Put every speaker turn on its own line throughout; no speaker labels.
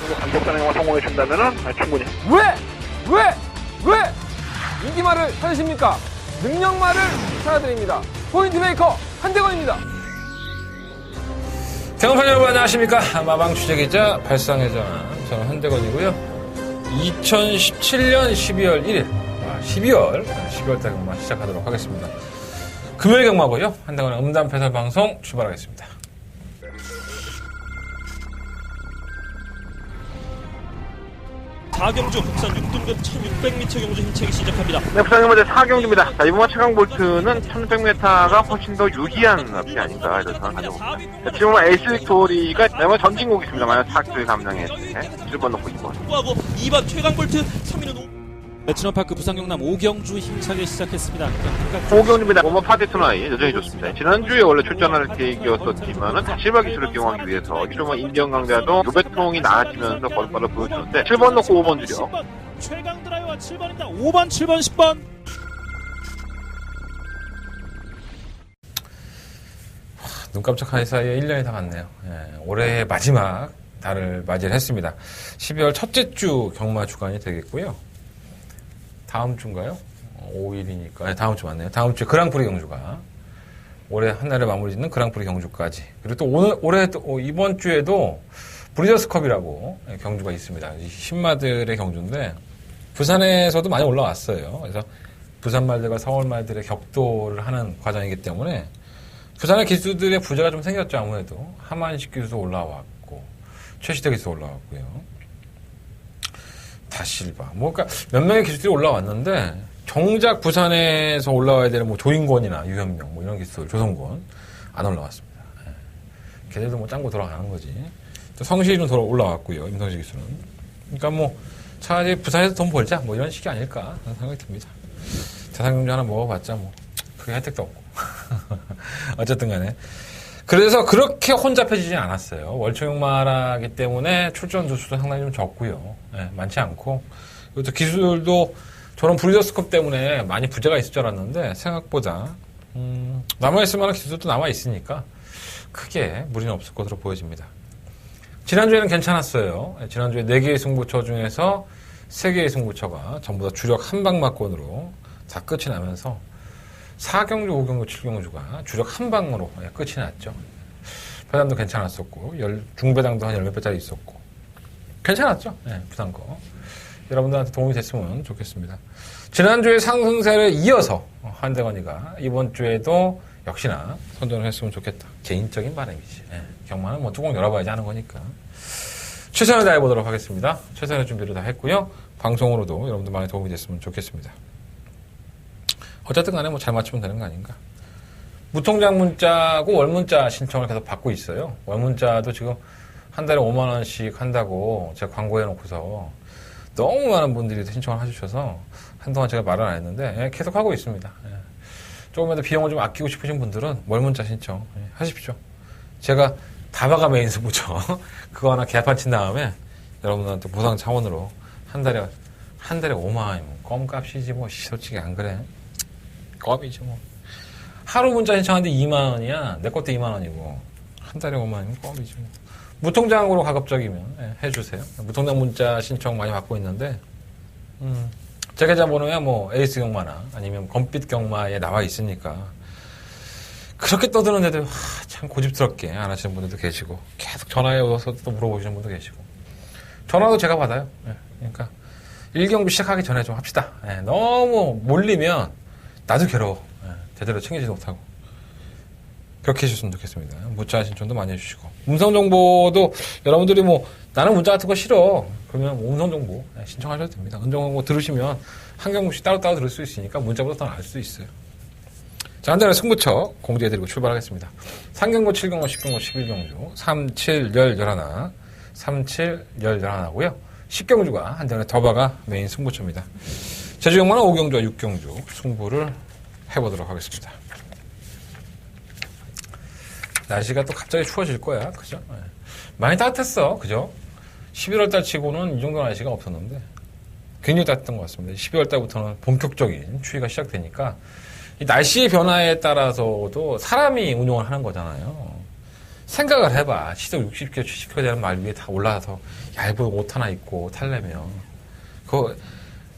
정도 강력단행과 성공해 준다면은 충분히.
왜 인기말을 찾으십니까? 능력말을 찾아드립니다. 포인트 메이커 한대건입니다.
대원판 여러분 안녕하십니까? 마방 취재기자 발상의 전환 저는 한대건이고요. 2017년 12월 1일 12월 달 경마 시작하도록 하겠습니다. 금요일 경마고요. 한대건의 음담 패설 방송 출발하겠습니다.
사경주 국산 6등급 1600m 경주 힘차게 시작합니다.
네, 부산의 문제 4경주입니다. 자, 이번 최강 볼트는 1600m가 훨씬 더 유리한 앞이 아닌가 이런 생각을 가져봅니다. 지금은 에이스 빅토리가 내가 전진곡이 있습니다. 만약 4kg 감량에 7번 넣고 2번.
하고 2번 최강 볼트 3위는 내셔널파크 부산 경남 오경주 힘차게 시작했습니다.
오경주입니다. 워머 파티 투나이 여전히 좋습니다. 지난주에 원래 출전할 계획이었었지만은 실버 기술을 기용하기 위해서 좀 인디언 강자도 요배통이 나아지면서 거듭바로 보여주는데 7번 넣고 5번 주려.
최강 드라이버와 7번입니다. 5번, 7번, 10번.
눈 깜짝하는 사이에 1년이 다 갔네요. 올해의 마지막 달을 맞이를 했습니다. 12월 첫째 주 경마 주간이 되겠고요. 다음 주인가요? 5일이니까 다음 주 맞네요. 다음 주에 그랑프리 경주가 올해 한 달에 마무리 짓는 그랑프리 경주까지. 그리고 또 올해 또 이번 주에도 브리더스컵이라고 경주가 있습니다. 신마들의 경주인데 부산에서도 많이 올라왔어요. 그래서 부산 말들과 서울 말들의 격돌을 하는 과정이기 때문에 부산의 기수들의 부재가 좀 생겼죠. 아무래도 하만식 기수도 올라왔고 최시대 기수도 올라왔고요. 다실바 그러니까 몇 명의 기수들이 올라왔는데 정작 부산에서 올라와야 되는 뭐 조인권이나 유현명 뭐 이런 기수들 조성권 안 올라왔습니다. 걔들도 뭐 짱구 돌아가는 거지. 또 성실이는 올라왔고요. 임성실 기수는. 그러니까 뭐 차라리 부산에서 돈 벌자 뭐 이런 식이 아닐까 하는 생각이 듭니다. 대상경주 하나 먹어봤자 뭐 크게 혜택도 없고 어쨌든 간에 그래서 그렇게 혼잡해지진 않았어요. 월초용마라기 때문에 출전 두수도 상당히 좀 적고요. 많지 않고. 그리고 또 기술도 저런 브리더스컵 때문에 많이 부재가 있을 줄 알았는데 생각보다 남아있을 만한 기술도 남아있으니까 크게 무리는 없을 것으로 보여집니다. 지난주에는 괜찮았어요. 지난주에 4개의 승부처 중에서 3개의 승부처가 전부 다 주력 한방막권으로 다 끝이 나면서 4경주, 5경주, 7경주가 주력 한 방으로 끝이 났죠. 배당도 괜찮았었고, 중배당도 한 10몇 배짜리 있었고. 괜찮았죠? 부산 거. 여러분들한테 도움이 됐으면 좋겠습니다. 지난주에 상승세를 이어서 한대건이가 이번 주에도 역시나 선전을 했으면 좋겠다. 개인적인 바람이지. 경마는 뭐 뚜껑 열어봐야지 하는 거니까. 최선을 다해보도록 하겠습니다. 최선의 준비를 다 했고요. 방송으로도 여러분들 많이 도움이 됐으면 좋겠습니다. 어쨌든 간에 뭐 잘 맞추면 되는 거 아닌가. 무통장 문자고 월문자 신청을 계속 받고 있어요. 월문자도 지금 한 달에 5만원씩 한다고 제가 광고해 놓고서 너무 많은 분들이 신청을 해주셔서 한동안 제가 말을 안 했는데 계속 하고 있습니다. 조금이라도 비용을 좀 아끼고 싶으신 분들은 월문자 신청 하십시오. 제가 다바가 메인 승부처 그거 하나 계약판 친 다음에 여러분들한테 보상 차원으로 한 달에 5만원이면 껌값이지 뭐 솔직히 안 그래? 껌이지 뭐. 하루 문자 신청하는데 2만원이야. 내 것도 2만원이고. 한 달에 5만원이면 껌이지 뭐. 무통장으로 가급적이면 해주세요. 무통장 문자 신청 많이 받고 있는데 제 계좌번호야 뭐 에이스 경마나 아니면 검빛 경마에 나와 있으니까 그렇게 떠드는데도 참 고집스럽게 안 하시는 분들도 계시고 계속 전화해 오셔서 또 물어보시는 분도 계시고 전화도 제가 받아요. 그러니까 1경주 시작하기 전에 좀 합시다. 너무 몰리면 나도 괴로워. 제대로 챙기지 못하고. 그렇게 해주셨으면 좋겠습니다. 문자 신청도 많이 해주시고. 음성정보도 여러분들이 뭐, 나는 문자 같은 거 싫어. 그러면 음성정보 신청하셔도 됩니다. 음성정보 들으시면 한 경주씩 따로따로 들을 수 있으니까 문자보다 더 나을 수 있어요. 자, 한 달에 승부처 공지해드리고 출발하겠습니다. 3경주, 7경주, 10경주, 11경주, 3, 7, 10, 11, 3, 7, 10, 11고요. 10경주가 한 달에 더바가 메인 승부처입니다. 제주경마는 5경주와 6경주 승부를 해보도록 하겠습니다. 날씨가 또 갑자기 추워질 거야. 그죠? 많이 따뜻했어. 그죠? 11월달 치고는 이 정도 날씨가 없었는데 굉장히 따뜻한 것 같습니다. 12월달부터는 본격적인 추위가 시작되니까 이 날씨의 변화에 따라서도 사람이 운용을 하는 거잖아요. 생각을 해봐. 시속 60km, 70km 되는 말 위에 다 올라가서 얇은 옷 하나 입고 탈려면. 그거,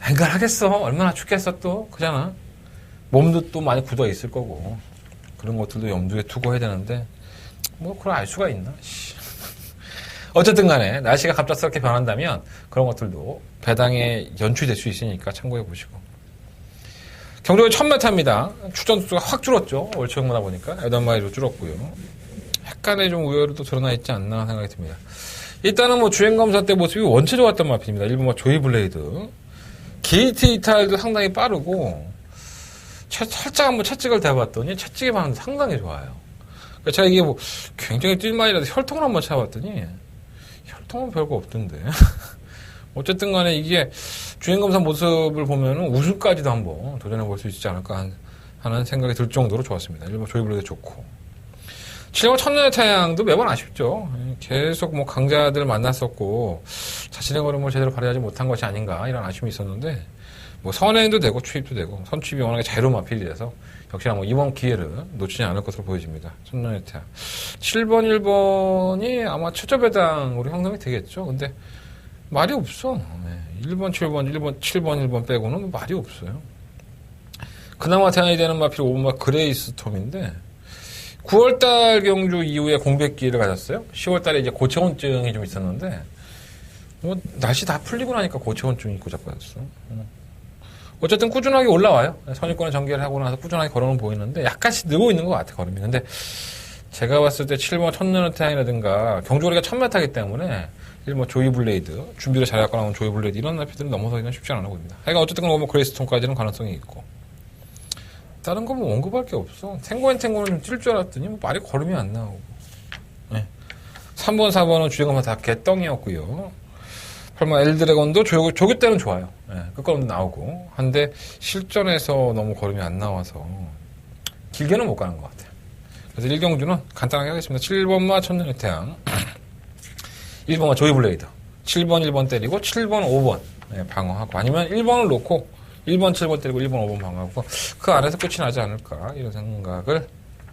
앵간하겠어. 얼마나 춥겠어, 또. 그잖아. 몸도 또 많이 굳어 있을 거고. 그런 것들도 염두에 두고 해야 되는데, 뭐, 그걸 알 수가 있나? 어쨌든 간에, 날씨가 갑작스럽게 변한다면, 그런 것들도 배당에 연출될 수 있으니까 참고해 보시고. 경주가 1000m입니다. 출전 수가 확 줄었죠. 올 초역마다 보니까. 8마리로 줄었고요. 약간의 좀 우열도 드러나 있지 않나 생각이 듭니다. 일단은 뭐 주행검사 때 모습이 원체 좋았던 마필입니다. 일본 뭐 조이 블레이드. 게이트 이탈도 상당히 빠르고, 살짝 한번 채찍을 대봤더니 채찍의 반응도 상당히 좋아요. 그러니까 제가 이게 뭐 굉장히 뛸만이라도 혈통을 한번 찾아봤더니 혈통은 별거 없던데. 어쨌든 간에 이게 주행검사 모습을 보면은 우승까지도 한번 도전해 볼 수 있지 않을까 하는 생각이 들 정도로 좋았습니다. 일본 조이 블레이드 좋고. 7번 천년의 태양도 매번 아쉽죠. 계속 뭐 강자들을 만났었고 자신의 걸음을 제대로 발휘하지 못한 것이 아닌가 이런 아쉬움이 있었는데 뭐 선행도 되고 추입도 되고 선취입이 워낙에 자유로운 마필이라서 역시나 뭐 이번 기회를 놓치지 않을 것으로 보여집니다. 천년의 태양. 7번, 1번이 아마 최저 배당으로 형성이 되겠죠. 근데 말이 없어. 1번, 7번, 1번, 7번, 1번 빼고는 말이 없어요. 그나마 태양이 되는 마필 5번 그레이스 톰인데 9월달 경주 이후에 공백 기회를 가졌어요. 10월달에 이제 고체온증이 좀 있었는데, 뭐, 날씨 다 풀리고 나니까 고체온증이 고작 빠졌어. 어쨌든 꾸준하게 올라와요. 선입권에 전개를 하고 나서 꾸준하게 걸어는 보이는데, 약간씩 늘고 있는 것 같아, 걸음이. 근데, 제가 봤을 때 7번 천년의 태양이라든가, 경주거리가 1000m이기 때문에, 1번 조이 블레이드, 준비를 잘해갖고 나온 조이 블레이드, 이런 나피들은 넘어서기는 쉽지 않아 보입니다. 하여간 어쨌든 뭐 그레이스톤까지는 가능성이 있고. 다른 건 뭐 언급할 게 없어. 탱고는 좀 뛸 줄 알았더니 뭐 말이 걸음이 안 나오고. 네. 3번, 4번은 주행검사 다 개떡이었고요. 8번 엘드래곤도 조교 때는 좋아요. 네. 끝걸음도 나오고. 한데 실전에서 너무 걸음이 안 나와서 길게는 못 가는 것 같아요. 그래서 1경주는 간단하게 하겠습니다. 7번마 천년의 태양. 1번마 조이 블레이드. 7번, 1번 때리고 7번, 5번 네, 방어하고 아니면 1번을 놓고 1번, 7번 때리고 1번, 5번 방어하고 그 안에서 끝이 나지 않을까 이런 생각을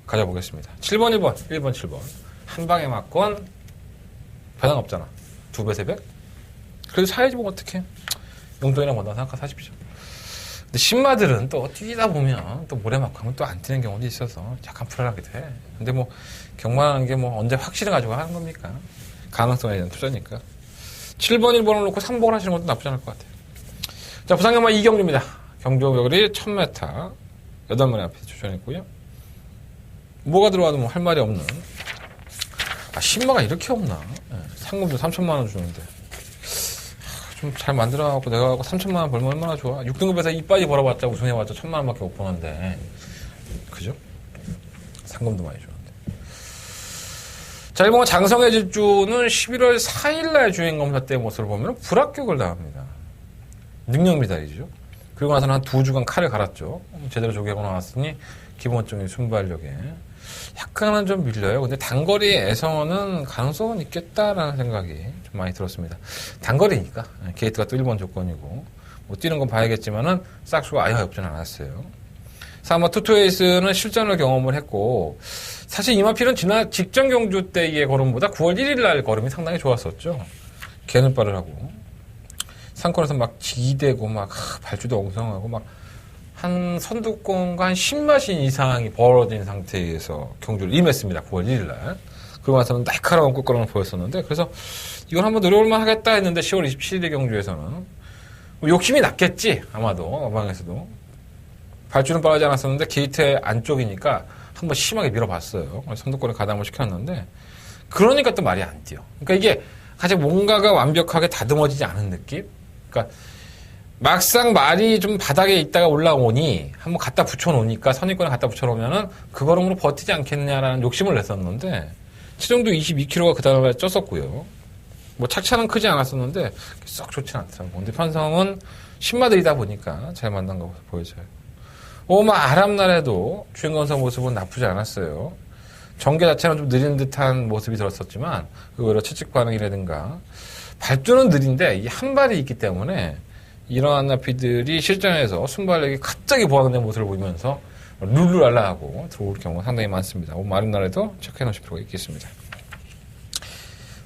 가져보겠습니다. 7번, 1번, 1번, 7번 한 방에 맞건 배당 없잖아. 2배, 3배? 그래도 사야지 뭐 어떡해. 용돈이나 번다고 생각하십시오. 근데 신마들은 또 뛰다 보면 또 모래 맞고 하면 또 안 뛰는 경우도 있어서 약간 불안하게 돼. 근데 뭐 경마라는 게 뭐 언제 확실히 가지고 하는 겁니까? 가능성에 대한 투자니까. 7번, 1번을 놓고 3번을 하시는 것도 나쁘지 않을 것 같아요. 자, 부산경마 이경주입니다. 경주거리 1000m 8마리 앞에 추천했고요. 뭐가 들어와도 뭐 할 말이 없는. 신마가 이렇게 없나? 네, 상금도 3천만원 주는데. 좀 잘 만들어갖고 내가 갖고 3천만원 벌면 얼마나 좋아. 6등급에서 이빠이 벌어봤자 우승해봤자 1000만원밖에 못 버는데. 그죠? 상금도 많이 주는데. 자, 일본은 장성의 질주는 11월 4일날 주행검사 때 모습을 보면 불합격을 당합니다. 능력 미달이죠. 그리고 나서는 한 2주간 칼을 갈았죠. 제대로 조개하고 나왔으니 기본적인 순발력에 약간은 좀 밀려요. 근데 단거리에서는 가능성은 있겠다라는 생각이 좀 많이 들었습니다. 단거리니까 게이트가 또 1번 조건이고 뭐 뛰는 건 봐야겠지만은 싹수가 아예 없지는 않았어요. 3번 투투에이스는 실전을 경험을 했고 사실 이마필은 지난 직전 경주 때의 걸음보다 9월 1일 날 걸음이 상당히 좋았었죠. 개는발을 하고 상권에서 막 지대고 막 발주도 엉성하고 막 한 선두권과 한 10마신 이상이 벌어진 상태에서 경주를 임했습니다. 9월 1일 날. 그러고 나서는 날카로운 끝걸음을 보였었는데 그래서 이건 한번 노려볼만 하겠다 했는데 10월 27일의 경주에서는 뭐 욕심이 났겠지 아마도 어방에서도 발주는 빠르지 않았었는데 게이트 안쪽이니까 한번 심하게 밀어봤어요. 선두권에 가담을 시켰는데 그러니까 또 말이 안 뛰어. 그러니까 이게 아직 뭔가가 완벽하게 다듬어지지 않은 느낌? 그러니까 막상 말이 좀 바닥에 있다가 올라오니 한번 갖다 붙여놓으니까 선입권에 갖다 붙여놓으면은 그 걸음으로 버티지 않겠냐라는 욕심을 냈었는데 체중도 22kg가 그 다음에 쪘었고요. 뭐 착차는 크지 않았었는데 썩 좋진 않더라고요. 근데 편성은 신마들이다 보니까 잘 만난 거 보여져요. 아람날에도 주행검사 모습은 나쁘지 않았어요. 전개 자체는 좀 느린 듯한 모습이 들었었지만 의외로 채찍 반응이라든가 발주는 느린데 이 한 발이 있기 때문에 이러한 나피들이 실전에서 순발력이 갑자기 보완된 모습을 보이면서 룰루랄라하고 들어올 경우가 상당히 많습니다. 마른 날에도 체크해 놓으실 필요가 있겠습니다.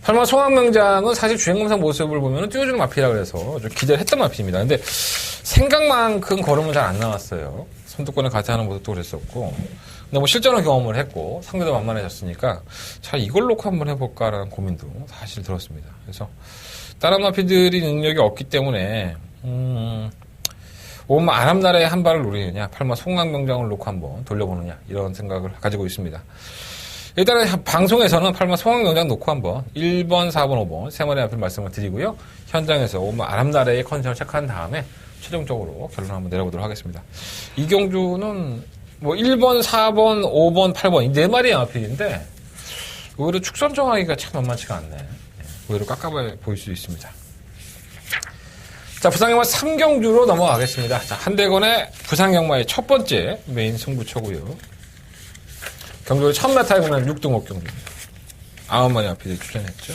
팔마 송황명장은 사실 주행검사 모습을 보면 띄워주는 마필이라 그래서 좀 기대를 했던 마필입니다. 근데 생각만큼 걸음은 잘 안 나왔어요. 선두권에 가세하는 모습도 그랬었고. 근데 뭐 실전을 경험을 했고 상대도 만만해졌으니까 잘 이걸 놓고 한번 해볼까라는 고민도 사실 들었습니다. 그래서 다른 마필들이 능력이 없기 때문에 오마 아람나라의 한 발을 노리느냐, 팔마 송황명장을 놓고 한번 돌려보느냐 이런 생각을 가지고 있습니다. 일단은 방송에서는 팔마 송황명장 놓고 한번 1번, 4번, 5번 세 마리 앞을 말씀을 드리고요. 현장에서 오마 아람나라의 컨디션을 체크한 다음에 최종적으로 결론을 한번 내려보도록 하겠습니다. 이경주는 뭐 1번, 4번, 5번, 8번 이 네 마리의 마필인데 오히려 축선 정하기가 참 만만치가 않네. 오히려 깝깝해 보일 수 있습니다. 자, 부상경마 3경주로 넘어가겠습니다. 자, 한대건의 부상경마의 첫 번째 메인 승부처고요. 경주를 1000m에 보면 6등급 경주입니다. 9마리 마필이 출전했죠.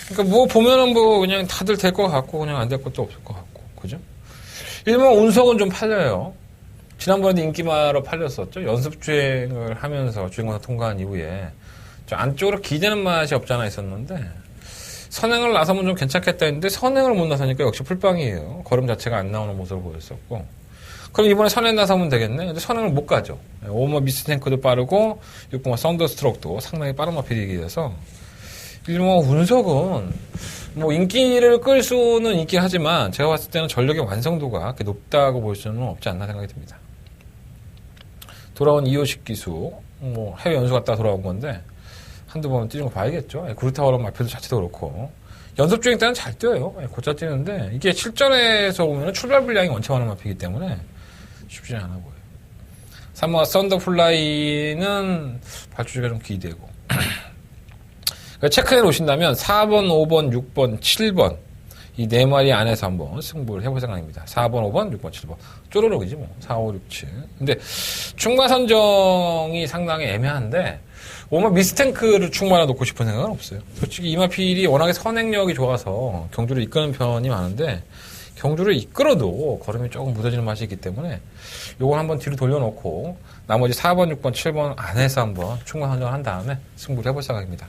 그러니까 뭐 보면은 뭐 그냥 다들 될 것 같고 그냥 안 될 것도 없을 것 같고 그죠? 일명 운석은 좀 팔려요. 지난번에도 인기마로 팔렸었죠. 연습 주행을 하면서 주행검사 통과한 이후에 좀 안쪽으로 기대는 맛이 없잖아 있었는데 선행을 나서면 좀 괜찮겠다 했는데 선행을 못 나서니까 역시 풀빵이에요. 걸음 자체가 안 나오는 모습을 보였었고 그럼 이번에 선행 나서면 되겠네. 근데 선행을 못 가죠. 5번 미스탱크도 빠르고 6번 썬더스트로크도 상당히 빠른 마필이기에서 일명 운석은 뭐 인기를 끌 수는 있긴 하지만 제가 봤을 때는 전력의 완성도가 그렇게 높다고 볼 수는 없지 않나 생각이 듭니다. 돌아온 이호식 기수 뭐 해외 연수 갔다 돌아온 건데 한두 번 뛰는 거 봐야겠죠. 구르타워런 마필도 자체도 그렇고 연습 주행 때는 잘 뛰어요. 곧잘 뛰는데 이게 실전에서 보면 출발 분량이 원체 많은 마필이기 때문에 쉽지 않아 보여요. 3번 썬더플라이는 발주지가 좀 기대고 체크해 놓으신다면 4번, 5번, 6번, 7번 이 네 마리 안에서 한번 승부를 해볼 생각입니다. 4번, 5번, 6번, 7번 쪼르륵이지 뭐 4, 5, 6, 7 근데 충마 선정이 상당히 애매한데 오마 미스탱크를 충마에 놓고 싶은 생각은 없어요. 솔직히 이 마필이 워낙에 선행력이 좋아서 경주를 이끄는 편이 많은데 경주를 이끌어도 걸음이 조금 무뎌지는 맛이 있기 때문에 요건 한번 뒤로 돌려놓고 나머지 4번, 6번, 7번 안에서 한번 충마 선정을 한 다음에 승부를 해볼 생각입니다.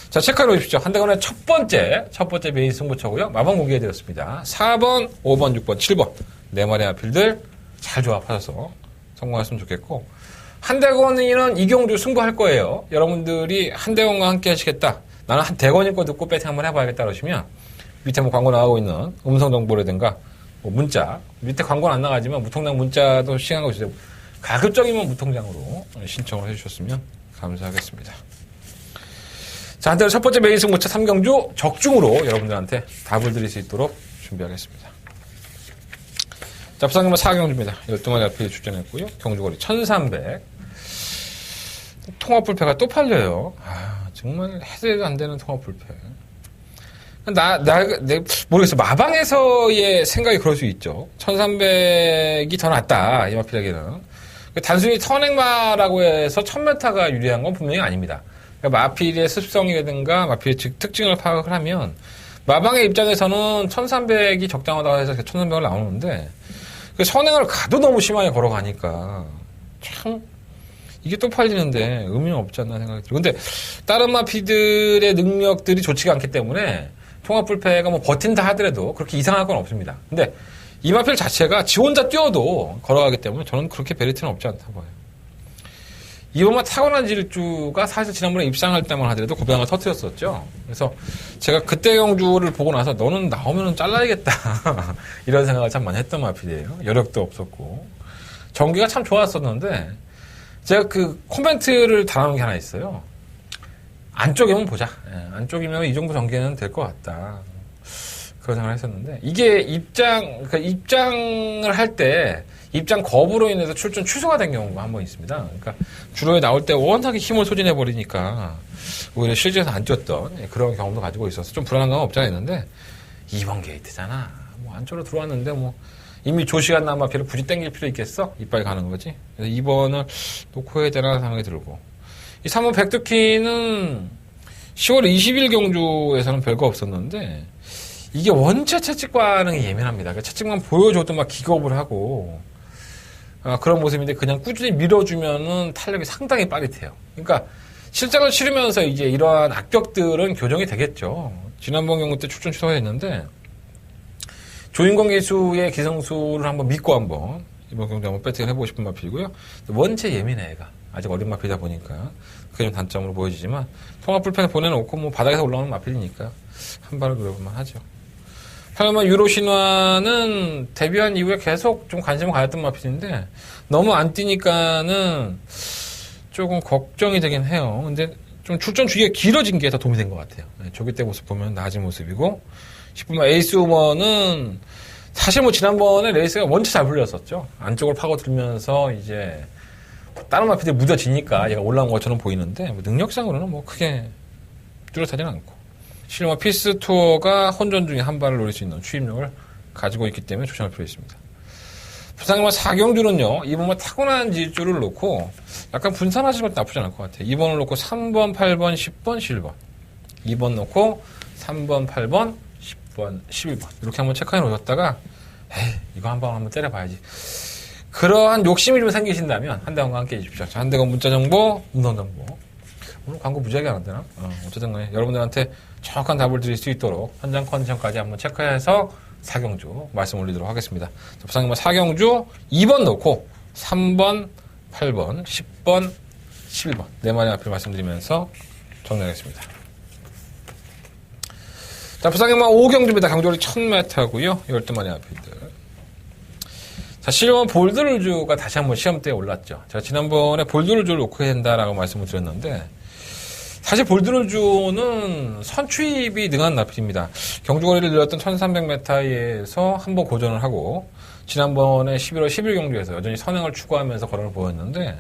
자, 체크해 놓으십시오. 한대건의 첫 번째 메인 승부처고요. 마방 공개해드렸습니다. 4번, 5번, 6번, 7번 네 마리 아필들 잘 조합하셔서 성공하셨으면 좋겠고 한대건이는 이경주 승부할 거예요. 여러분들이 한대건과 함께 하시겠다. 나는 한대건이 거 듣고 배팅 한번 해봐야겠다 그러시면 밑에 뭐 광고 나가고 있는 음성 정보라든가 뭐 문자 밑에 광고는 안 나가지만 무통장 문자도 시행한 거 있어요. 가급적이면 무통장으로 신청을 해주셨으면 감사하겠습니다. 자, 한대로 첫 번째 메인 승부처 3경주 적중으로 여러분들한테 답을 드릴 수 있도록 준비하겠습니다. 자, 부상경마 4경주입니다. 12마리 앞에 출전했고요. 경주거리 1300. 통합불패가 또 팔려요. 아, 정말 해도 안 되는 통합불패. 모르겠어. 마방에서의 생각이 그럴 수 있죠. 1300이 더 낫다. 이 마필에게는. 단순히 선행마라고 해서 1000m가 유리한 건 분명히 아닙니다. 그러니까 마필의 습성이라든가 마필의 특징을 파악을 하면 마방의 입장에서는 1300이 적당하다고 해서 1300을 나오는데 선행을 가도 너무 심하게 걸어가니까 참 이게 또 팔리는데 의미는 없지 않나 생각이 들어요. 근데 다른 마필들의 능력들이 좋지가 않기 때문에 통합불패가 뭐 버틴다 하더라도 그렇게 이상할 건 없습니다. 근데 이 마필 자체가 지 혼자 뛰어도 걸어가기 때문에 저는 그렇게 메리트는 없지 않다고 봐요. 이번만 타고난 질주가 사실 지난번에 입상할 때만 하더라도 고배당을 터뜨렸었죠. 그래서 제가 그때 경주를 보고 나서 너는 나오면은 잘라야겠다. 이런 생각을 참 많이 했던 마필이에요. 여력도 없었고. 전기가 참 좋았었는데, 제가 그 코멘트를 달아놓은 게 하나 있어요. 안쪽이면 보자. 안쪽이면 이 정도 전기는 될 것 같다. 그런 생각을 했었는데, 이게 입장을 할 때, 입장 거부로 인해서 출전 취소가 된 경우가 한 번 있습니다. 그러니까 주로에 나올 때 워낙에 힘을 소진해 버리니까 오히려 실제에서 안 뛰었던 그런 경험도 가지고 있어서 좀 불안한 건 없지 않아 있는데 2번 게이트잖아. 뭐 안쪽으로 들어왔는데 뭐 이미 조시간 남마피를 굳이 땡길 필요 있겠어? 이빨 가는 거지. 그래서 2번을 놓고 해야 되나 생각이 들고 이 3번 백두키는 10월 20일 경주에서는 별거 없었는데 이게 원체 채찍 반응이 예민합니다. 그러니까 채찍만 보여줘도 막 기겁을 하고 그런 모습인데 그냥 꾸준히 밀어주면은 탄력이 상당히 빠릿해요. 그러니까 실전을 치르면서 이제 이러한 악격들은 교정이 되겠죠. 지난번 경기 때 출전 취소했는데 조인권 기수의 기성수를 한번 믿고 한번 이번 경기 한번 배팅을 해보고 싶은 마필이고요. 원체 예민해 애가. 아직 어린 마필이다 보니까 그게 좀 단점으로 보여지지만 통합 불펜에 보내놓고 뭐 바닥에서 올라오는 마필이니까 한 발을 노려볼만 하죠. 하지만 유로 신화는 데뷔한 이후에 계속 좀 관심을 가졌던 마필인데 너무 안 뛰니까는 조금 걱정이 되긴 해요. 근데 좀 출전 주기가 길어진 게 더 도움이 된 것 같아요. 조기 때 모습 보면 나아진 모습이고 10분만 에이스 우먼은 사실 뭐 지난번에 레이스가 원체 잘 풀렸었죠. 안쪽을 파고들면서 이제 다른 마필들이 무뎌지니까 얘가 올라온 것처럼 보이는데 뭐 능력상으로는 뭐 크게 뚜렷하지는 않고 실버 피스 투어가 혼전 중에 한 발을 노릴 수 있는 추임력을 가지고 있기 때문에 조심할 필요가 있습니다. 부상님과 4경주는요, 이번만 타고난 질주를 놓고 약간 분산하시는 것도 나쁘지 않을 것 같아요. 2번을 놓고 3번, 8번, 10번, 11번. 2번 놓고 3번, 8번, 10번, 11번. 이렇게 한번 체크해 놓으셨다가, 이거 한번 때려봐야지. 그러한 욕심이 좀 생기신다면, 한대건과 함께 해주십시오. 한대건 문자정보, 음성정보. 오늘 광고 무지하게 안 한다나? 어쨌든 간에 여러분들한테 정확한 답을 드릴 수 있도록 현장 컨디션까지 한번 체크해서 4경주 말씀 올리도록 하겠습니다. 부상님은 4경주 2번 넣고 3번, 8번, 10번, 11번 네 마리 앞에 말씀드리면서 정리하겠습니다. 자, 부상님은 5경주입니다. 강조리 1000m고요. 12마리 앞이들. 자, 실버 볼드루즈가 다시 한번 시험대에 올랐죠. 제가 지난번에 볼드루즈를 놓고 해야 된다라고 말씀을 드렸는데 사실 볼드루즈는 선취입이 능한 나필입니다. 경주거리를 늘렸던 1300m에서 한번 고전을 하고 지난번에 11월 10일 경주에서 여전히 선행을 추구하면서 거론을 보였는데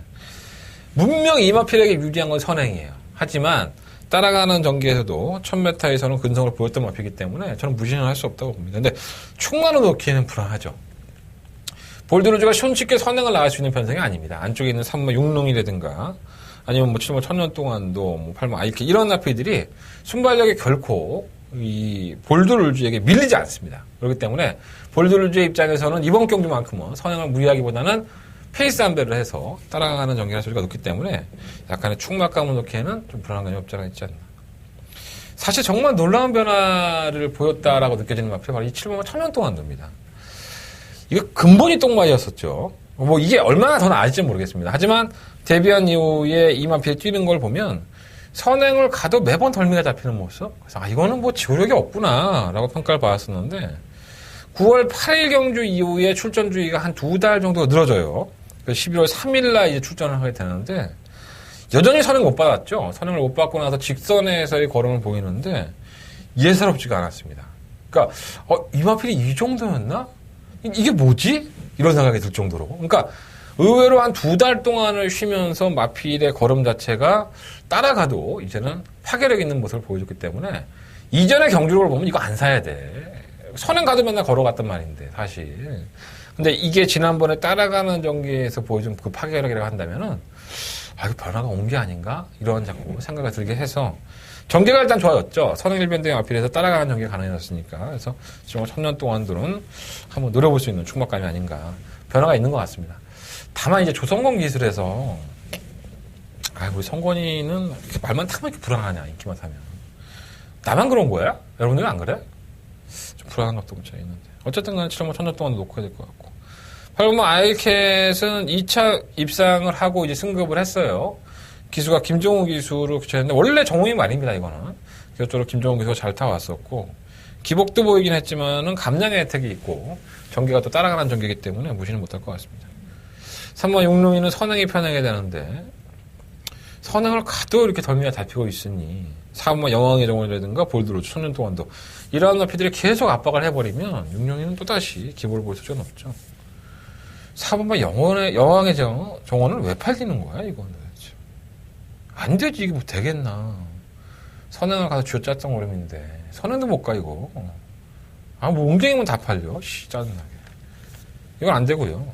분명 이 마필에게 유리한 건 선행이에요. 하지만 따라가는 전기에서도 1000m에서는 근성을 보였던 마필이기 때문에 저는 무시는 할 수 없다고 봅니다. 근데 충만을 놓기에는 불안하죠. 볼드루즈가 손쉽게 선행을 나갈 수 있는 편성이 아닙니다. 안쪽에 있는 3번 6롱이라든가 아니면 뭐 7번 1000년 동안도 뭐 8번 아이케 이런 나필들이 순발력에 결코 이 볼드루즈에게 밀리지 않습니다. 그렇기 때문에 볼드루즈의 입장에서는 이번 경주만큼은 선행을 무리하기보다는 페이스 안배를 해서 따라가는 전개할 소리가 높기 때문에 약간의 축막감을 놓기에는 좀 불안한 감이 없지 않아 있지 않나. 사실 정말 놀라운 변화를 보였다라고 느껴지는 마필이 바로 이 7번과 1000년 동안도입니다. 이거 근본이 똥마이였었죠. 뭐 이게 얼마나 더 나아질지 모르겠습니다. 하지만 데뷔한 이후에 이 마필이 뛰는 걸 보면 선행을 가도 매번 덜미가 잡히는 모습. 그래서 이거는 뭐 지구력이 없구나라고 평가를 받았었는데 9월 8일 경주 이후에 출전 주기가 한 2달 정도 늘어져요. 11월 3일날 이제 출전을 하게 되는데 여전히 선행 못 받았죠. 선행을 못 받고 나서 직선에서의 걸음을 보이는데 예사롭지가 않았습니다. 그러니까 이 마필이 이 정도였나? 이게 뭐지? 이런 생각이 들 정도로. 그러니까 의외로 한 2달 동안을 쉬면서 마필의 걸음 자체가 따라가도 이제는 파괴력 있는 모습을 보여줬기 때문에 이전의 경주력을 보면 이거 안 사야 돼. 선행 가도 맨날 걸어갔단 말인데 사실. 근데 이게 지난번에 따라가는 전기에서 보여준 그 파괴력이라고 한다면은 이거 변화가 온 게 아닌가? 이런 자꾸 생각이 들게 해서 전개가 일단 좋아졌죠. 선행 일변대의 마필에서 따라가는 전개가 가능해졌으니까. 그래서 지금 1000년 동안들은 한번 노려볼 수 있는 충막감이 아닌가. 변화가 있는 것 같습니다. 다만 이제 조성권 기술에서 우리 성권이는 이렇게 말만 타면 이렇게 불안하냐, 인기만 타면. 나만 그런 거야? 여러분들은 안 그래? 좀 불안한 것도 없지 있는데. 어쨌든 간에 7번 1000년 동안 놓고 해야 될 것 같고. 8번 아이캣은 2차 입상을 하고 이제 승급을 했어요. 기수가 김종우 기수로 교체했는데 원래 정우이 말입니다. 이거는 기술적으로 김종우 기수가 잘 타왔었고 기복도 보이긴 했지만은 감량의 혜택이 있고 전기가 또 따라가는 전기이기 때문에 무시는 못할 것 같습니다. 3번 용룡이는 선행이 편하게 되는데 선행을 가도 이렇게 덜미가 잡히고 있으니 4번만 영왕의 정원이라든가 볼드루즈 1000년 동안도 이러한 마필들이 계속 압박을 해버리면 용룡이는 또다시 기복을 볼 수는 없죠. 4번만 여왕의 정원을 왜 팔리는 거야 이거는. 안 되지, 이게 뭐 되겠나. 선행을 가서 쥐어짰던 오름인데. 선행도 못 가, 이거. 뭐 웅쟁이면 다 팔려. 짜증나게. 이건 안 되고요.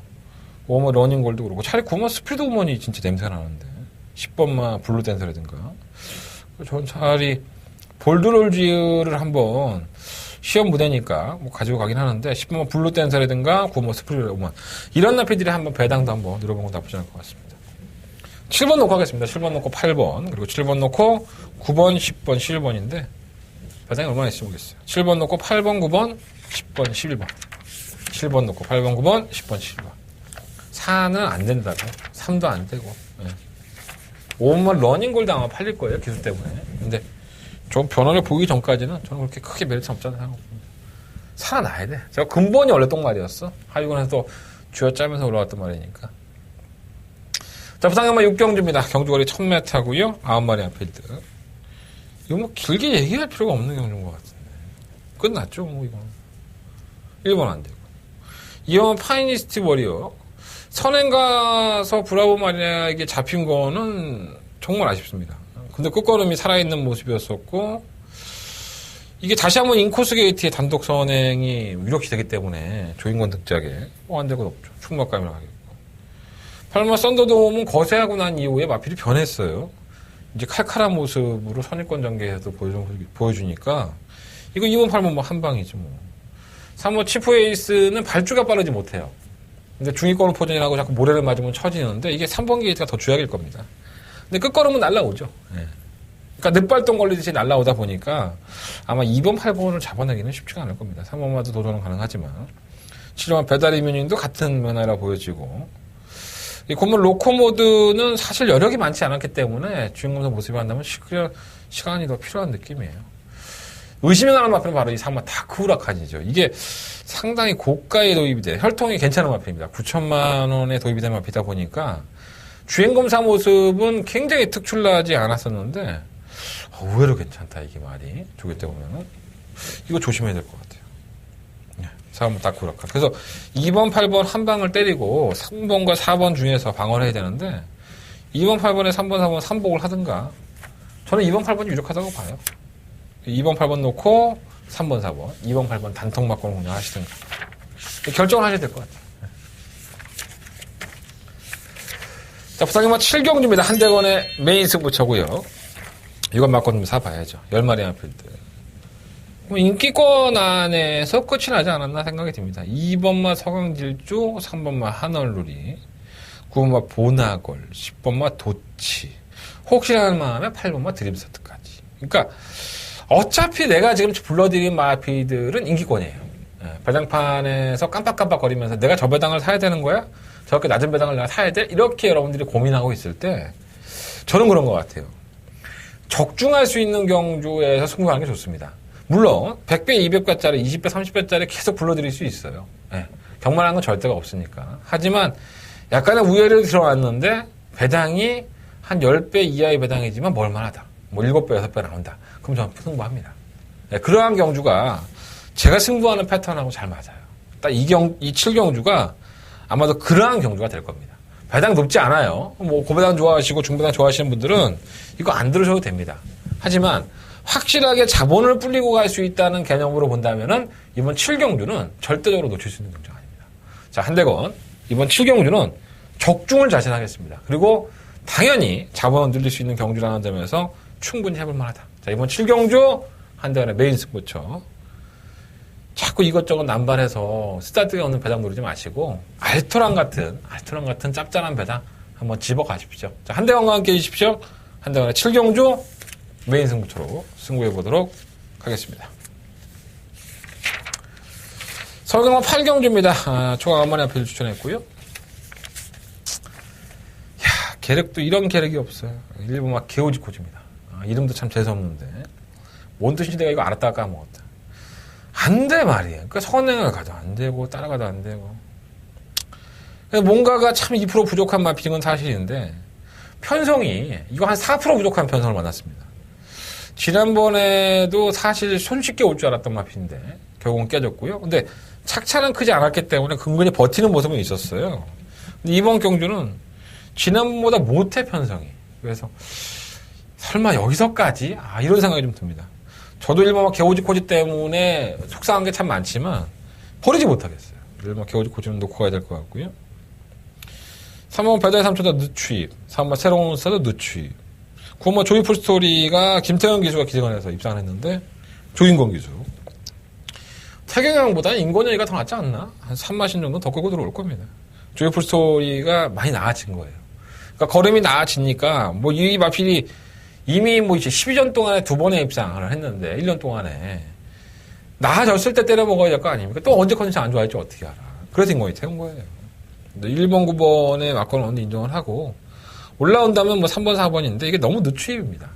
5번 러닝골도 그렇고. 차라리 9번 스피드 우먼이 진짜 냄새 나는데. 10번만 블루 댄서라든가. 전 차라리 볼드롤즈를 한번 시험 무대니까 뭐 가지고 가긴 하는데 10번만 블루 댄서라든가 9번 스피드 우먼. 이런 나피들이 한번 배당도 한번 늘어본 건 나쁘지 않을 것 같습니다. 7번 놓고 하겠습니다. 7번 놓고 8번, 그리고 7번 놓고 9번, 10번, 11번인데, 배당이 얼마나 있을지 모르겠어요. 7번 놓고 8번, 9번, 10번, 11번. 7번 놓고 8번, 9번, 10번, 11번. 4는 안 된다고. 3도 안 되고. 예. 5번만 러닝골드 아마 팔릴 거예요. 기술 때문에. 근데 좀 변화를 보기 전까지는 저는 그렇게 크게 메리트 없다는 생각 없습니다. 살아나야 돼. 제가 근본이 원래 똥말이었어. 하위권에서 또 쥐어짜면서 올라왔던 말이니까. 자, 부상연마 6경주입니다. 경주거리 1000m고요. 9마리 안필드. 이거 뭐 길게 얘기할 필요가 없는 경주인 것 같은데. 끝났죠, 뭐 이건. 1번 안 되고. 2번 파이니스트 워리어. 선행 가서 브라보 마리아에게 잡힌 거는 정말 아쉽습니다. 근데 끝걸음이 살아있는 모습이었었고, 이게 다시 한번 인코스 게이트의 단독 선행이 위력시 되기 때문에 조인권 득작에 안 되고 없죠. 충격감이 나겠고. 8번 썬더돔은 거세하고 난 이후에 마필이 변했어요. 이제 칼칼한 모습으로 선입권 전개에서 보여주니까, 이거 2번, 8번 뭐 한 방이지 뭐. 3번 치프 에이스는 발주가 빠르지 못해요. 근데 중위권을 포진하고 자꾸 모래를 맞으면 처지는데 이게 3번 게이트가 더 주약일 겁니다. 근데 끝걸음은 날라오죠. 예. 그러니까 늑발동 걸리듯이 날라오다 보니까 아마 2번, 8번을 잡아내기는 쉽지가 않을 겁니다. 3번마도 도전은 가능하지만 7번 배달이 뮤닝도 같은 면화라 보여지고 이 고문 로코 모드는 사실 여력이 많지 않았기 때문에 주인공에서 모습이 한다면 시간이 더 필요한 느낌이에요. 의심이 나는 마필은 바로 이 3번 다크후라칸이죠. 이게 상당히 고가에 도입이 돼요. 혈통이 괜찮은 마필입니다. 9천만 원에 도입이 된 마필이다 보니까 주행검사 모습은 굉장히 특출나지 않았었는데 의외로 괜찮다 이게 말이. 조개 때 보면은 이거 조심해야 될 것 같아요. 4번 다크후라칸. 그래서 2번, 8번 한 방을 때리고 3번과 4번 중에서 방어를 해야 되는데 2번, 8번에 3번, 4번 3복을 하든가 저는 2번, 8번이 유력하다고 봐요. 2번, 8번 놓고 3번, 4번 2번, 8번 단통 막고는 그냥 하시든가 결정을 하셔야 될 것 같아요. 자, 부상연마 7경주입니다. 한대건의 메인 승부처고요. 이건 맞고 좀 사봐야죠. 10마리 안필드. 인기권 안에서 끝이 나지 않았나 생각이 듭니다. 2번마 서강질주, 3번마 하널루리, 9번마 보나걸, 10번마 도치, 혹시라는 마음에 8번마 드림서트까지. 그러니까 어차피 내가 지금 불러드린 마피들은 인기권이에요. 배당판에서 깜빡깜빡거리면서 내가 저 배당을 사야 되는 거야? 저렇게 낮은 배당을 내가 사야 돼? 이렇게 여러분들이 고민하고 있을 때 저는 그런 것 같아요. 적중할 수 있는 경주에서 승부하는 게 좋습니다. 물론 100배, 200배짜리, 20배, 30배짜리 계속 불러드릴 수 있어요. 경만한 건 절대가 없으니까. 하지만 약간의 우열이 들어왔는데 배당이 한 10배 이하의 배당이지만 멀만하다. 뭐 7배, 6배 나온다. 그럼 저는 승부합니다. 그러한 경주가 제가 승부하는 패턴하고 잘 맞아요. 딱 이 7경주가 아마도 그러한 경주가 될 겁니다. 배당 높지 않아요. 뭐 고배당 좋아하시고 중배당 좋아하시는 분들은 이거 안 들으셔도 됩니다. 하지만 확실하게 자본을 불리고 갈 수 있다는 개념으로 본다면은 이번 7경주는 절대적으로 놓칠 수 있는 경주가 아닙니다. 자, 한대건 이번 7경주는 적중을 자신하겠습니다. 그리고 당연히 자본을 늘릴 수 있는 경주라는 점에서 충분히 해볼 만하다. 자, 이번 7경주 한대건의 메인 승부처. 자꾸 이것저것 남발해서 스타트가 없는 배당 누르지 마시고 알토란 같은 짭짤한 배당 한번 집어가십시오. 자, 한대건과 함께 해주십시오. 한대건의 7경주 메인 승부처로 승부해보도록 하겠습니다. 서울경마 8경주입니다. 초강 한마리 앞에 추천했고요. 계력도 이런 계력이 없어요. 일본 막 개오지코지입니다. 이름도 참 재수없는데 뭔 뜻인지 내가 이거 알았다가 까먹었다. 안 돼 말이에요. 그러니까 선행을 가도 안 되고 따라가도 안 되고 뭔가가 참 2% 부족한 마필인 건 사실인데 편성이 이거 한 4% 부족한 편성을 만났습니다. 지난번에도 사실 손쉽게 올 줄 알았던 마필인데 결국은 깨졌고요. 근데 착차는 크지 않았기 때문에 근근히 버티는 모습은 있었어요. 근데 이번 경주는 지난번보다 못해 편성이. 그래서 설마 여기서까지? 이런 생각이 좀 듭니다. 저도 일본 개오지코지 때문에 속상한 게 참 많지만 버리지 못하겠어요. 일본 개오지코지는 놓고 가야 될 것 같고요. 3번 배달의 삼촌도 늦추입, 3번 새로운 스타도 늦추입, 9번 조이풀 스토리가 김태현 기수가 기생을 해서 입상을 했는데 조인권 기수. 태경영보다는 인권영이가 더 낫지 않나? 한 3마신 정도 더 끌고 들어올 겁니다. 조이풀 스토리가 많이 나아진 거예요. 그러니까 걸음이 나아지니까 뭐 이 마필이 이미 뭐 이제 12전 동안에 2번의 입상을 했는데 1년 동안에 나아졌을 때 때려 먹어야 될 거 아닙니까? 또 언제 컨디션 안 좋아질지 어떻게 알아? 그래서 인공이 태운 거예요. 1번, 9번의 막건을 어느 인정을 하고 올라온다면 뭐 3번, 4번인데 이게 너무 늦추입니다.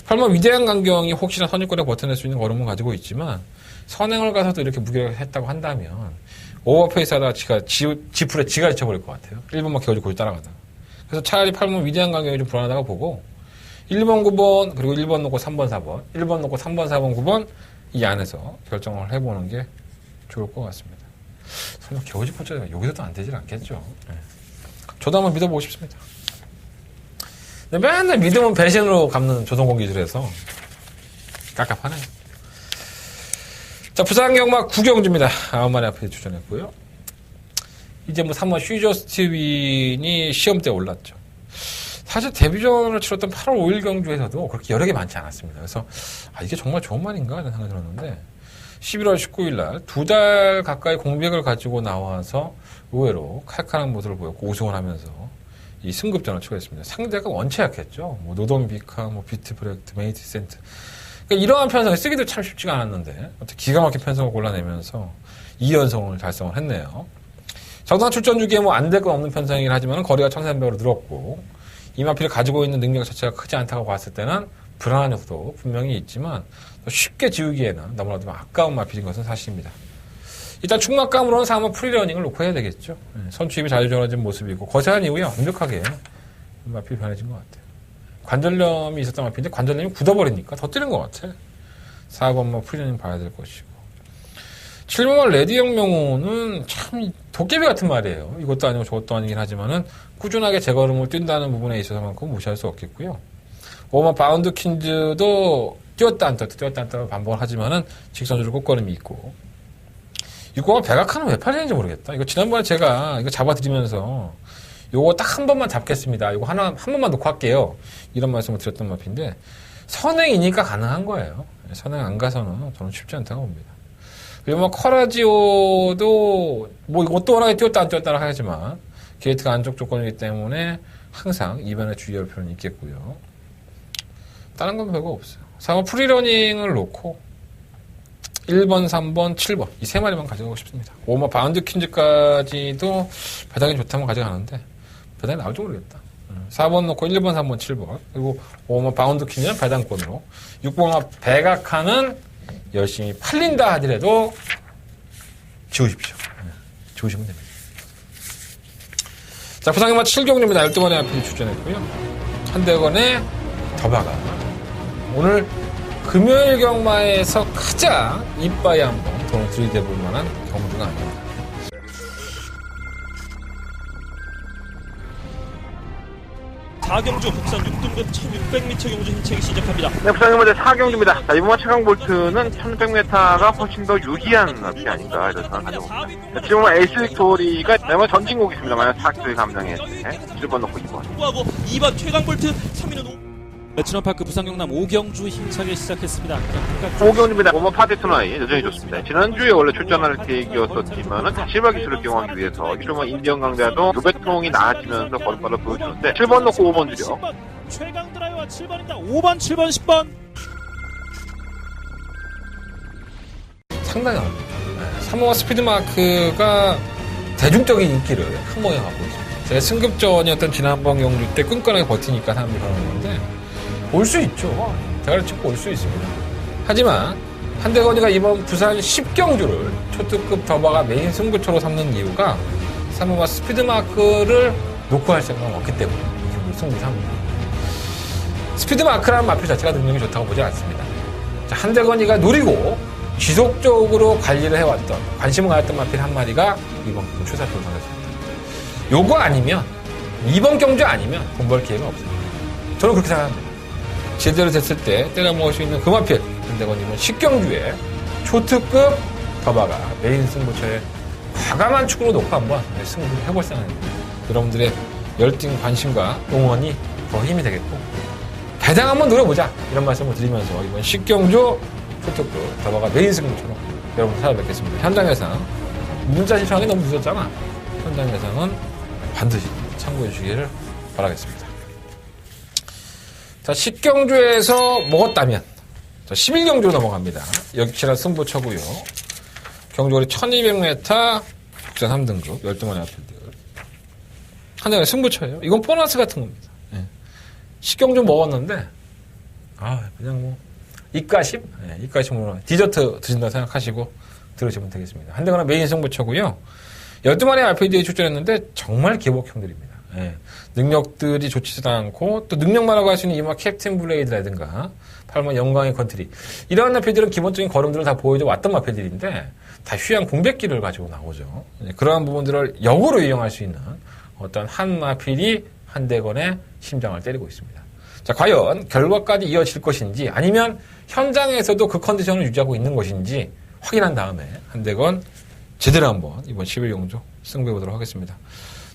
8번 위대한 강경이 혹시나 선입권에 버텨낼 수 있는 걸음은 가지고 있지만 선행을 가서도 이렇게 무기력했다고 한다면 오버페이스 하다가 지풀에 지가 지쳐버릴 것 같아요. 1번만 개워주고 따라가다가. 그래서 차라리 8번 위대한 강경이 좀 불안하다고 보고 1번, 9번, 그리고 1번 놓고 3번, 4번, 1번 놓고 3번, 4번, 9번 이 안에서 결정을 해보는 게 좋을 것 같습니다. 설마 겨우지포자가 여기서도 안 되질 않겠죠. 네. 저도 한번 믿어보고 싶습니다. 맨날 믿음은 배신으로 갚는 조성공 기술에서 깝깝하네요. 자, 부산 경마 9경주입니다. 9마리 앞에 출전했고요. 이제 뭐 3번 슈저스티윈이 시험대에 올랐죠. 사실 데뷔전을 치렀던 8월 5일 경주에서도 그렇게 여러 개 많지 않았습니다. 그래서 이게 정말 좋은 말인가 하는 생각이 들었는데 11월 19일 날 2달 가까이 공백을 가지고 나와서 의외로 칼칼한 모습을 보였고 우승을 하면서 이 승급전을 치고했습니다. 상대가 원체 약했죠. 뭐 노동비카, 뭐 비트브렉트, 메이트센트. 그러니까 이러한 편성을 쓰기도 참 쉽지가 않았는데 어떻게 기가 막힌 편성을 골라내면서 2연승을 달성을 했네요. 정상 출전 주기에 뭐 안 될 건 없는 편성이긴 하지만 거리가 1300으로 늘었고 이 마필이 가지고 있는 능력 자체가 크지 않다고 봤을 때는 불안한 요소도 분명히 있지만 쉽게 지우기에는 너무나도 아까운 마필인 것은 사실입니다. 일단 충막감으로는 3번 프리러닝을 놓고 해야 되겠죠. 선취입이 자주 좋아진 모습이고 거세한 이후에 완벽하게 마필이 변해진 것 같아요. 관절염이 있었던 마필인데 관절염이 굳어버리니까 더 뛰는 것 같아. 4번만 프리러닝 봐야 될 것이고 7번만 레디형 명호는 참 도깨비 같은 말이에요. 이것도 아니고 저것도 아니긴 하지만은 꾸준하게 제걸음을 뛴다는 부분에 있어서만큼 무시할 수 없겠고요. 5번 바운드 퀸즈도 뛰었다 안 뛰었다 반복을 하지만은 직선주로 꽃걸음이 있고 6번만 백악관은 왜 팔리는지 모르겠다. 이거 지난번에 제가 이거 잡아드리면서 요거 딱 한 번만 잡겠습니다. 이거 한 번만 놓고 할게요. 이런 말씀을 드렸던 마피인데 선행이니까 가능한 거예요. 선행 안 가서는 저는 쉽지 않다고 봅니다. 그리고 뭐 커라지오도 뭐 이것도 워낙에 뛰었다 안 뛰었다 하지만 게이트가 안쪽 조건이기 때문에 항상 이변에 주의할 필요는 있겠고요. 다른 건 별거 없어요. 4번 프리러닝을 놓고 1번, 3번, 7번 이 세 마리만 가져가고 싶습니다. 5번 바운드 퀸즈까지도 배당이 좋다면 가져가는데 배당이 나올지 모르겠다. 4번 놓고 1번, 3번, 7번 그리고 5번 바운드 퀸즈는 배당권으로 6번 백악관은 열심히 팔린다 하더라도 지우십시오. 지우시면 됩니다. 자, 부상경마 7경주입니다. 12번의 앞에 출전했고요. 한대건의 더바가 오늘 금요일 경마에서 가장 이빠이 한번 돈을 들이대볼 만한 경주가 아닙니다.
사경주 국산 6등급 1600m 경주 힘차게 시작합니다.
네, 부산경마대 4경주입니다. 자, 이번 최강 볼트는 1600m가 훨씬 더 유리한 앞이 아닌가 이런 생각을 가져봅니다. 지금 에이스 빅토리가 내가 전진곡이 있습니다. 만약 4킬 감정에 1번 놓고 2번.
하고 2번 최강 볼트 3위는 매치너파크 부산경남 5경주 힘차게 시작했습니다.
5경주입니다. 5번 파티투나이 여전히 좋습니다. 지난주에 원래 출전할 계획이었었지만은 실버 기술을 경험하기 위해서 이러면 인디언 강자도 요배통이 나아지면서 걸음발을 보여주는데 7번 놓고 5번 주려.
최강 드라이버와 7번입니다. 5번, 7번, 10번.
상당히 어렵니다. 3호와 스피드마크가 대중적인 인기를 한 모에 갖고 있습니다. 제 승급전이었던 지난번 경주 때 끈끈하게 버티니까 사람들이 그러는 건데 올 수 있죠. 대가리 찍고 올 수 있습니다. 하지만 한대건이가 이번 부산 10경주를 초특급 더바가 메인 승부처로 삼는 이유가 3호와 스피드마크를 놓고 할 생각은 없기 때문에 이 승부 삼습니다. 스피드마크라는 마표 자체가 능력이 좋다고 보지 않습니다. 자, 한대건이가 노리고 지속적으로 관리를 해왔던 관심을 가졌던 마필 한 마리가 이번 경주 최사표를 상했습니다. 요거 아니면 이번 경주 아니면 돈 벌 기회가 없습니다. 저는 그렇게 생각합니다. 제대로 됐을 때 때려 먹을 수 있는 그 마필 한대건이면 10경주에 초특급 더바가 메인 승부처에 과감한 축구로 놓고 한번 승부를 해볼 생각입니다. 여러분들의 열띤 관심과 응원이 더 힘이 되겠고 배당 한번 노려보자 이런 말씀을 드리면서 이번 10경주 초특급 더바가 메인 승부처럼 여러분 찾아뵙겠습니다. 현장 예상 문자 신청이 너무 늦었잖아. 현장 예상은 반드시 참고해 주시기를 바라겠습니다. 자, 10경주에서 먹었다면, 자, 11경주로 넘어갑니다. 역시나 승부처고요. 경주거리 1200m, 국산 3등급, 12마리 아필드. 한대가 승부처예요. 이건 보너스 같은 겁니다. 예. 10경주 먹었는데, 그냥 뭐, 입가심? 예, 입가심으로 디저트 드신다 생각하시고 들으시면 되겠습니다. 한대가 메인 승부처고요. 12마리 RPD에 출전했는데, 정말 기복형들입니다. 예. 능력들이 좋지도 않고 또 능력만 할 수 있는 이마 캡틴 블레이드라든가 8만 영광의 컨트리 이런 마필들은 기본적인 걸음들을 다 보여줘 왔던 마필들인데 다 휴양 공백기를 가지고 나오죠. 예. 그러한 부분들을 역으로 이용할 수 있는 어떤 한 마필이 한대건의 심장을 때리고 있습니다. 자, 과연 결과까지 이어질 것인지 아니면 현장에서도 그 컨디션을 유지하고 있는 것인지 확인한 다음에 한대건 제대로 한번 이번 11경주 승부해보도록 하겠습니다.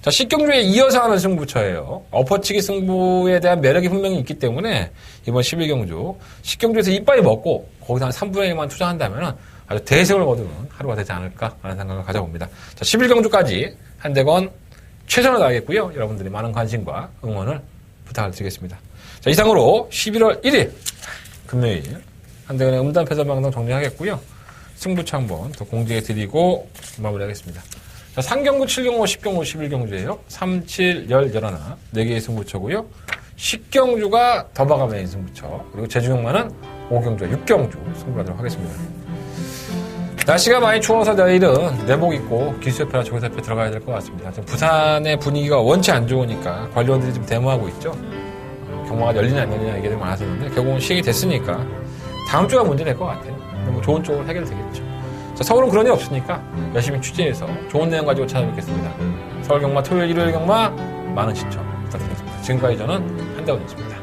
자, 10경주에 이어서 하는 승부처예요. 엎어치기 승부에 대한 매력이 분명히 있기 때문에 이번 11경주 10경주에서 이빨이 먹고 거기서 한 3분의 1만 투자한다면 아주 대승을 거두는 하루가 되지 않을까 하는 생각을 가져봅니다. 자, 11경주까지 한대건 최선을 다하겠고요. 여러분들이 많은 관심과 응원을 부탁을 드리겠습니다. 자, 이상으로 11월 1일 금요일 한대건의 음담 패설방송 정리하겠고요. 승부처 한번 더 공지해드리고 마무리하겠습니다. 자, 3경주, 7경주, 10경주, 11경주예요. 3, 7, 10, 11, 4개의 승부처고요. 10경주가 더바가 메인 승부처, 그리고 제주경마는 5경주, 6경주 승부하도록 하겠습니다. 날씨가 많이 추워서 내일은 내복 입고 기수협회나 조교협회 들어가야 될 것 같습니다. 지금 부산의 분위기가 원치 안 좋으니까 관리원들이 좀 데모하고 있죠. 경마가 열리냐 안 열리냐 얘기들이 많았었는데 결국은 시행이 됐으니까 다음 주가 문제 될 것 같아요. 뭐 좋은 쪽으로 해결되겠죠. 자, 서울은 그런 일 없으니까 열심히 취재해서 좋은 내용 가지고 찾아뵙겠습니다. 서울 경마 토요일 일요일 경마 많은 시청 부탁드리겠습니다. 지금까지 저는 한대원이었습니다.